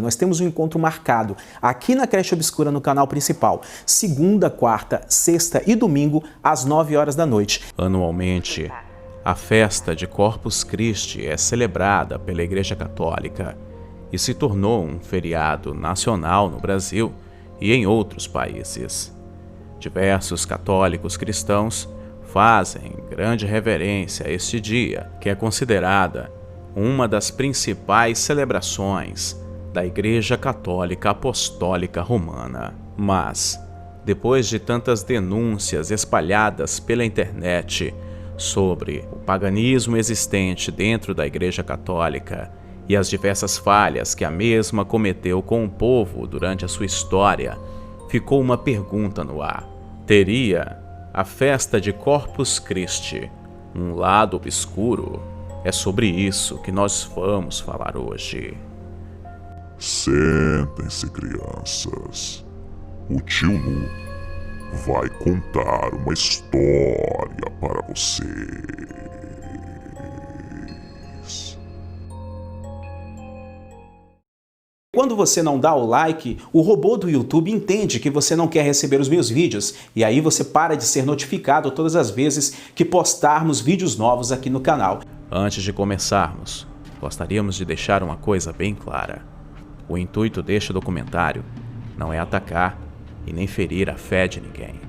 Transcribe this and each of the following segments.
Nós temos um encontro marcado aqui na Creche Obscura no canal principal, segunda, quarta, sexta e domingo, às 9 horas da noite. Anualmente, a festa de Corpus Christi é celebrada pela Igreja Católica e se tornou um feriado nacional no Brasil e em outros países. Diversos católicos cristãos fazem grande reverência a este dia, que é considerada uma das principais celebrações da Igreja Católica Apostólica Romana. Mas, depois de tantas denúncias espalhadas pela internet sobre o paganismo existente dentro da Igreja Católica e as diversas falhas que a mesma cometeu com o povo durante a sua história, ficou uma pergunta no ar. Teria a festa de Corpus Christi um lado obscuro? É sobre isso que nós vamos falar hoje. Sentem-se, crianças. O tio Lu vai contar uma história para vocês. Quando você não dá o like, o robô do YouTube entende que você não quer receber os meus vídeos e aí você para de ser notificado todas as vezes que postarmos vídeos novos aqui no canal. Antes de começarmos, gostaríamos de deixar uma coisa bem clara. O intuito deste documentário não é atacar e nem ferir a fé de ninguém.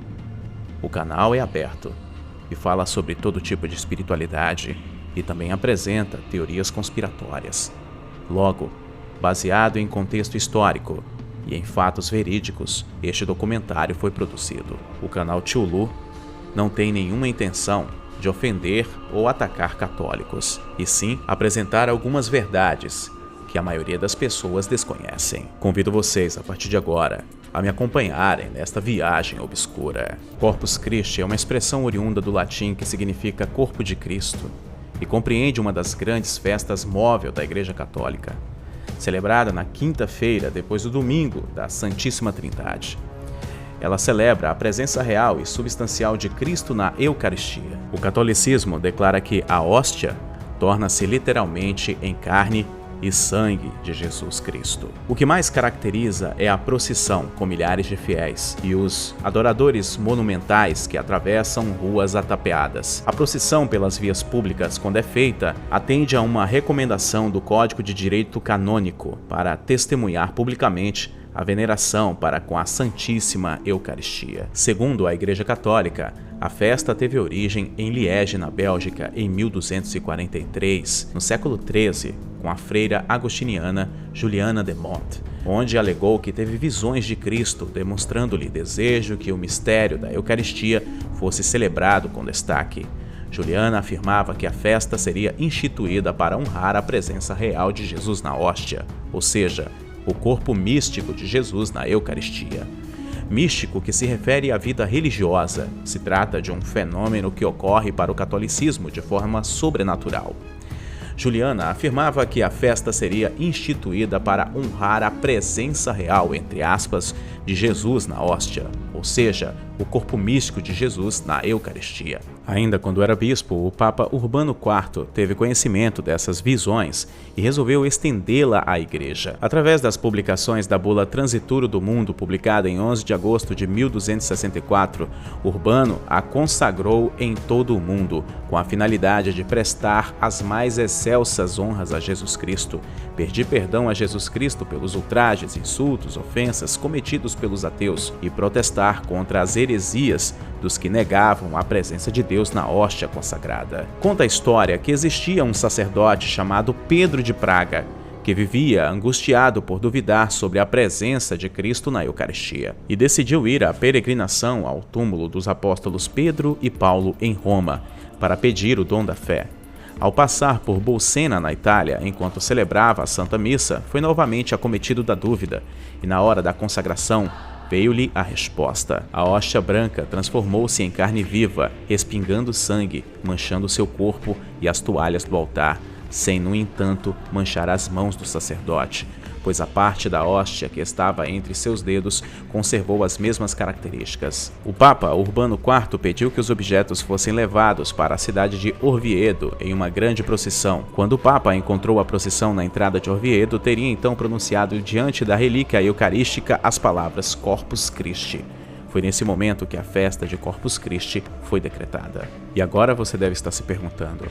O canal é aberto e fala sobre todo tipo de espiritualidade e também apresenta teorias conspiratórias. Logo, baseado em contexto histórico e em fatos verídicos, este documentário foi produzido. O canal Tio Lu não tem nenhuma intenção de ofender ou atacar católicos, e sim apresentar algumas verdades que a maioria das pessoas desconhecem. Convido vocês, a partir de agora, a me acompanharem nesta viagem obscura. Corpus Christi é uma expressão oriunda do latim que significa corpo de Cristo e compreende uma das grandes festas móvel da Igreja Católica, celebrada na quinta-feira depois do domingo da Santíssima Trindade. Ela celebra a presença real e substancial de Cristo na Eucaristia. O catolicismo declara que a hóstia torna-se literalmente em carne e sangue de Jesus Cristo. O que mais caracteriza é a procissão com milhares de fiéis e os adoradores monumentais que atravessam ruas atapeadas. A procissão pelas vias públicas, quando é feita, atende a uma recomendação do Código de Direito Canônico para testemunhar publicamente a veneração para com a Santíssima Eucaristia. Segundo a Igreja Católica, a festa teve origem em Liege, na Bélgica, em 1243, no século XIII, com a freira agostiniana Juliana de Monte, onde alegou que teve visões de Cristo, demonstrando-lhe desejo que o mistério da Eucaristia fosse celebrado com destaque. Juliana afirmava que a festa seria instituída para honrar a presença real de Jesus na hóstia, ou seja, o corpo místico de Jesus na Eucaristia. Místico que se refere à vida religiosa, se trata de um fenômeno que ocorre para o catolicismo de forma sobrenatural. Juliana afirmava que a festa seria instituída para honrar a presença real, entre aspas, de Jesus na hóstia, ou seja, o corpo místico de Jesus na Eucaristia. Ainda quando era bispo, o Papa Urbano IV teve conhecimento dessas visões e resolveu estendê-la à Igreja. Através das publicações da bula Transituro do Mundo, publicada em 11 de agosto de 1264, Urbano a consagrou em todo o mundo, com a finalidade de prestar as mais excelsas honras a Jesus Cristo, pedir perdão a Jesus Cristo pelos ultrajes, insultos, ofensas cometidos pelos ateus e protestar contra as heresias dos que negavam a presença de Deus na hóstia consagrada. Conta a história que existia um sacerdote chamado Pedro de Praga, que vivia angustiado por duvidar sobre a presença de Cristo na Eucaristia, e decidiu ir à peregrinação ao túmulo dos apóstolos Pedro e Paulo em Roma, para pedir o dom da fé. Ao passar por Bolsena, na Itália, enquanto celebrava a Santa Missa, foi novamente acometido da dúvida, e na hora da consagração, veio-lhe a resposta. A hóstia branca transformou-se em carne viva, respingando sangue, manchando seu corpo e as toalhas do altar, sem, no entanto, manchar as mãos do sacerdote, pois a parte da hóstia que estava entre seus dedos conservou as mesmas características. O Papa Urbano IV pediu que os objetos fossem levados para a cidade de Orvieto em uma grande procissão. Quando o Papa encontrou a procissão na entrada de Orvieto, teria então pronunciado diante da relíquia eucarística as palavras Corpus Christi. Foi nesse momento que a festa de Corpus Christi foi decretada. E agora você deve estar se perguntando: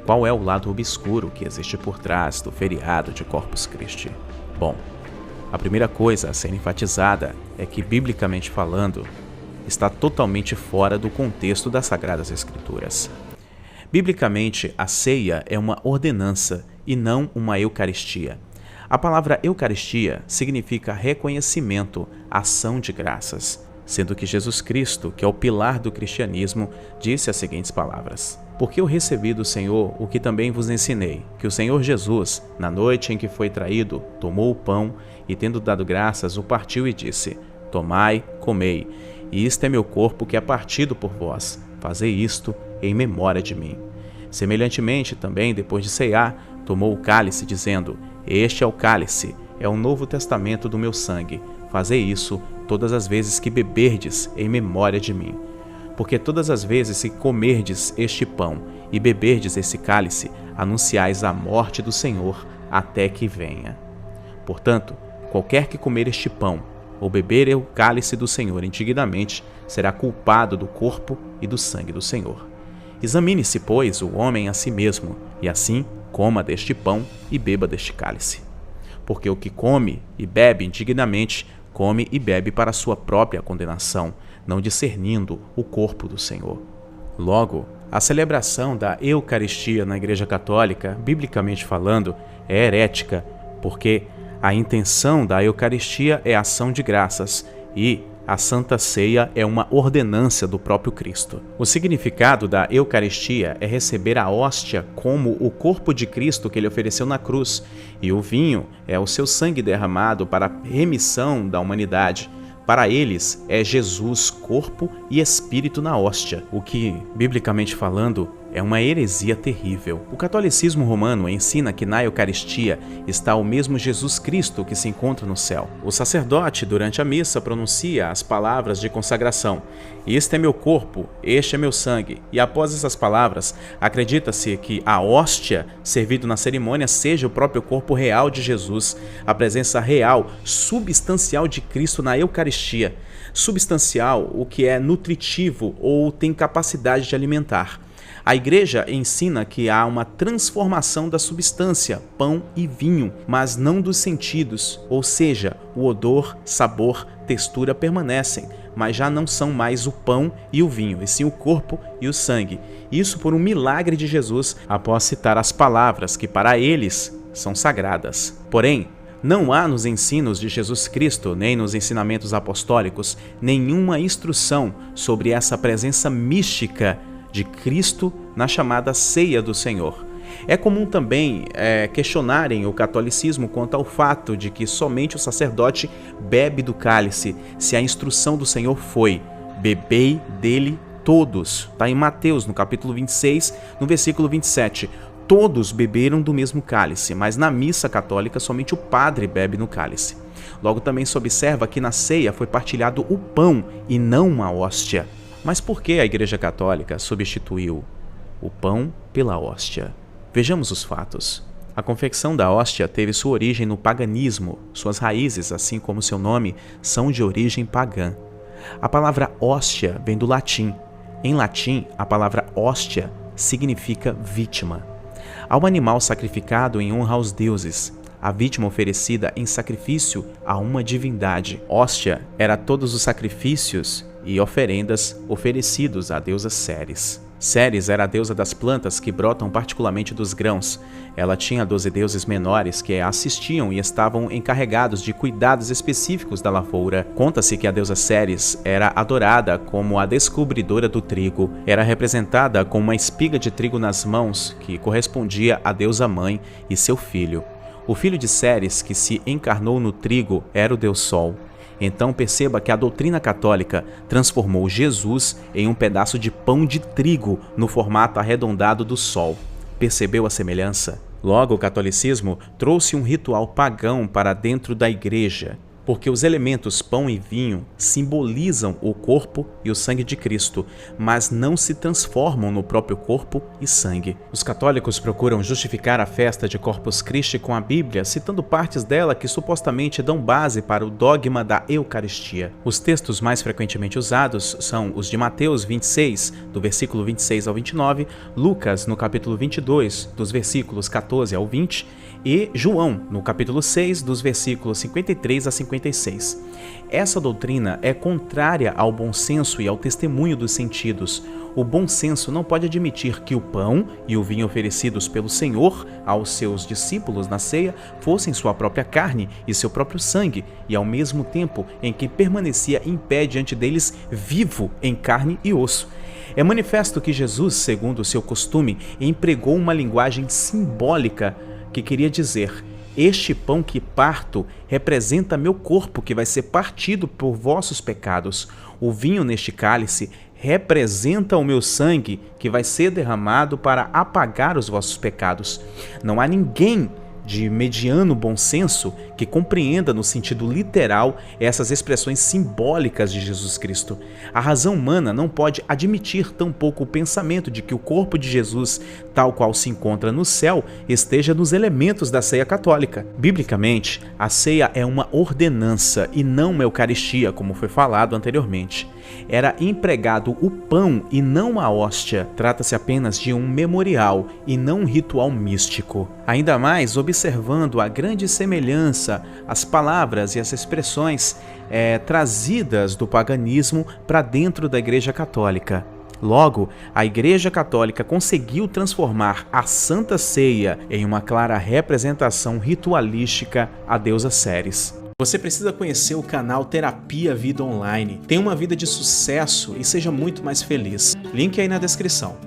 qual é o lado obscuro que existe por trás do feriado de Corpus Christi? Bom, a primeira coisa a ser enfatizada é que, biblicamente falando, está totalmente fora do contexto das Sagradas Escrituras. Biblicamente, a ceia é uma ordenança e não uma eucaristia. A palavra eucaristia significa reconhecimento, ação de graças, sendo que Jesus Cristo, que é o pilar do cristianismo, disse as seguintes palavras: porque eu recebi do Senhor o que também vos ensinei, que o Senhor Jesus, na noite em que foi traído, tomou o pão e, tendo dado graças, o partiu e disse: tomai, comei, e isto é meu corpo que é partido por vós, fazei isto em memória de mim. Semelhantemente, também, depois de ceiar, tomou o cálice, dizendo: este é o cálice, é o novo testamento do meu sangue, fazei isso todas as vezes que beberdes em memória de mim. Porque todas as vezes que comerdes este pão e beberdes esse cálice, anunciais a morte do Senhor até que venha. Portanto, qualquer que comer este pão ou beber o cálice do Senhor indignamente, será culpado do corpo e do sangue do Senhor. Examine-se, pois, o homem a si mesmo, e assim coma deste pão e beba deste cálice. Porque o que come e bebe indignamente, come e bebe para sua própria condenação, não discernindo o corpo do Senhor. Logo, a celebração da Eucaristia na Igreja Católica, biblicamente falando, é herética, porque a intenção da Eucaristia é ação de graças e a Santa Ceia é uma ordenança do próprio Cristo. O significado da Eucaristia é receber a hóstia como o corpo de Cristo que ele ofereceu na cruz, e o vinho é o seu sangue derramado para a remissão da humanidade. Para eles, é Jesus, corpo e espírito na hóstia, o que, biblicamente falando, é uma heresia terrível. O catolicismo romano ensina que na Eucaristia está o mesmo Jesus Cristo que se encontra no céu. O sacerdote, durante a missa, pronuncia as palavras de consagração: este é meu corpo, este é meu sangue. E após essas palavras, acredita-se que a hóstia servida na cerimônia seja o próprio corpo real de Jesus, a presença real, substancial de Cristo na Eucaristia. Substancial, o que é nutritivo ou tem capacidade de alimentar. A Igreja ensina que há uma transformação da substância, pão e vinho, mas não dos sentidos, ou seja, o odor, sabor, textura permanecem, mas já não são mais o pão e o vinho, e sim o corpo e o sangue. Isso por um milagre de Jesus, após citar as palavras que para eles são sagradas. Porém, não há nos ensinos de Jesus Cristo, nem nos ensinamentos apostólicos, nenhuma instrução sobre essa presença mística de Cristo na chamada Ceia do Senhor. É comum também questionarem o catolicismo quanto ao fato de que somente o sacerdote bebe do cálice, se a instrução do Senhor foi: bebei dele todos. Está em Mateus, no capítulo 26, no versículo 27. Todos beberam do mesmo cálice, mas na missa católica somente o padre bebe no cálice. Logo também se observa que na ceia foi partilhado o pão e não uma hóstia. Mas por que a Igreja Católica substituiu o pão pela hóstia? Vejamos os fatos. A confecção da hóstia teve sua origem no paganismo. Suas raízes, assim como seu nome, são de origem pagã. A palavra hóstia vem do latim. Em latim, a palavra hóstia significa vítima. Há um animal sacrificado em honra aos deuses, a vítima oferecida em sacrifício a uma divindade. Hóstia era todos os sacrifícios e oferendas oferecidos à deusa Ceres. Ceres era a deusa das plantas que brotam particularmente dos grãos. Ela tinha 12 deuses menores que a assistiam e estavam encarregados de cuidados específicos da lavoura. Conta-se que a deusa Ceres era adorada como a descobridora do trigo. Era representada com uma espiga de trigo nas mãos, que correspondia à deusa mãe e seu filho. O filho de Ceres, que se encarnou no trigo, era o deus Sol. Então perceba que a doutrina católica transformou Jesus em um pedaço de pão de trigo no formato arredondado do sol. Percebeu a semelhança? Logo, o catolicismo trouxe um ritual pagão para dentro da igreja, porque os elementos pão e vinho simbolizam o corpo e o sangue de Cristo, mas não se transformam no próprio corpo e sangue. Os católicos procuram justificar a festa de Corpus Christi com a Bíblia, citando partes dela que supostamente dão base para o dogma da Eucaristia. Os textos mais frequentemente usados são os de Mateus 26, do versículo 26 ao 29, Lucas, no capítulo 22, dos versículos 14 ao 20, e João, no capítulo 6, dos versículos 53 a 56. Essa doutrina é contrária ao bom senso e ao testemunho dos sentidos. O bom senso não pode admitir que o pão e o vinho oferecidos pelo Senhor aos seus discípulos na ceia fossem sua própria carne e seu próprio sangue, e ao mesmo tempo em que permanecia em pé diante deles, vivo em carne e osso. É manifesto que Jesus, segundo o seu costume, empregou uma linguagem simbólica que queria dizer: este pão que parto representa meu corpo que vai ser partido por vossos pecados. O vinho neste cálice representa o meu sangue que vai ser derramado para apagar os vossos pecados. Não há ninguém de mediano bom senso que compreenda no sentido literal essas expressões simbólicas de Jesus Cristo. A razão humana não pode admitir tampouco o pensamento de que o corpo de Jesus, tal qual se encontra no céu, esteja nos elementos da ceia católica. Biblicamente, a ceia é uma ordenança e não uma eucaristia, como foi falado anteriormente. Era empregado o pão e não a hóstia. Trata-se apenas de um memorial e não um ritual místico. Ainda mais observando a grande semelhança, as palavras e as expressões trazidas do paganismo para dentro da Igreja Católica. Logo, a Igreja Católica conseguiu transformar a Santa Ceia em uma clara representação ritualística à deusa Ceres. Você precisa conhecer o canal Terapia Vida Online. Tenha uma vida de sucesso e seja muito mais feliz. Link aí na descrição.